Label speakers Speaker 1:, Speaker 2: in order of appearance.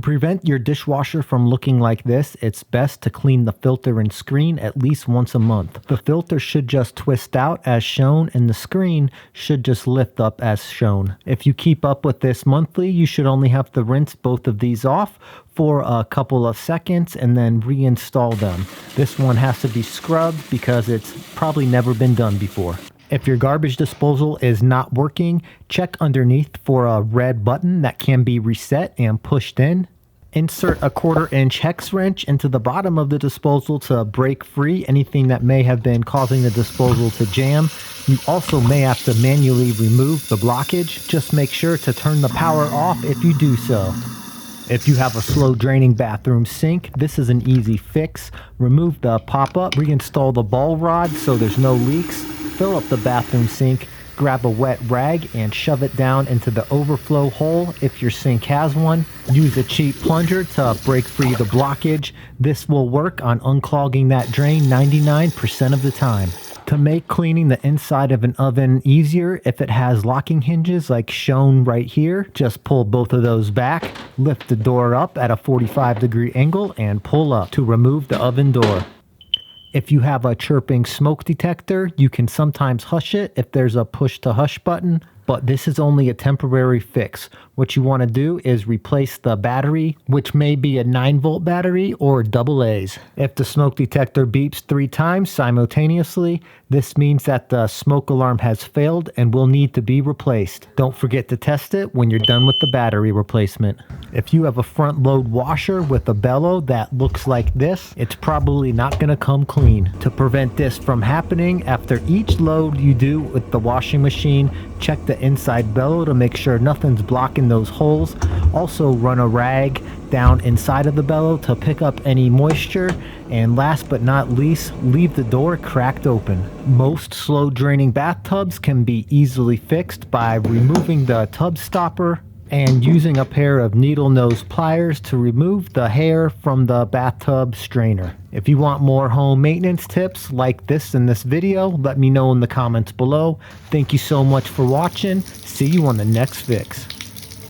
Speaker 1: prevent your dishwasher from looking like this, it's best to clean the filter and screen at least once a month. The filter should just twist out as shown and the screen should just lift up as shown. If you keep up with this monthly, you should only have to rinse both of these off for a couple of seconds and then reinstall them. This one has to be scrubbed because it's probably never been done before. If your garbage disposal is not working, check underneath for a red button that can be reset and pushed in. Insert a 1/4 inch hex wrench into the bottom of the disposal to break free anything that may have been causing the disposal to jam. You also may have to manually remove the blockage. Just make sure to turn the power off if you do so. If you have a slow draining bathroom sink, this is an easy fix. Remove the pop-up, reinstall the ball rod so there's no leaks. Fill up the bathroom sink, grab a wet rag and shove it down into the overflow hole if your sink has one. Use a cheap plunger to break free the blockage. This will work on unclogging that drain 99% of the time. To make cleaning the inside of an oven easier, if it has locking hinges like shown right here, just pull both of those back, lift the door up at a 45-degree angle and pull up to remove the oven door. If you have a chirping smoke detector, you can sometimes hush it if there's a push to hush button, but this is only a temporary fix. What you want to do is replace the battery, which may be a 9-volt battery or AA's. If the smoke detector beeps 3 times simultaneously, this means that the smoke alarm has failed and will need to be replaced. Don't forget to test it when you're done with the battery replacement. If you have a front load washer with a bellow that looks like this, it's probably not going to come clean. To prevent this from happening, after each load you do with the washing machine, check the inside bellow to make sure nothing's blocking those holes. Also run a rag down inside of the bellow to pick up any moisture, and last but not least, leave the door cracked open. Most slow draining bathtubs can be easily fixed by removing the tub stopper and using a pair of needle nose pliers to remove the hair from the bathtub strainer. If you want more home maintenance tips like this in this video, let me know in the comments below. Thank you so much for watching. See you on the next fix.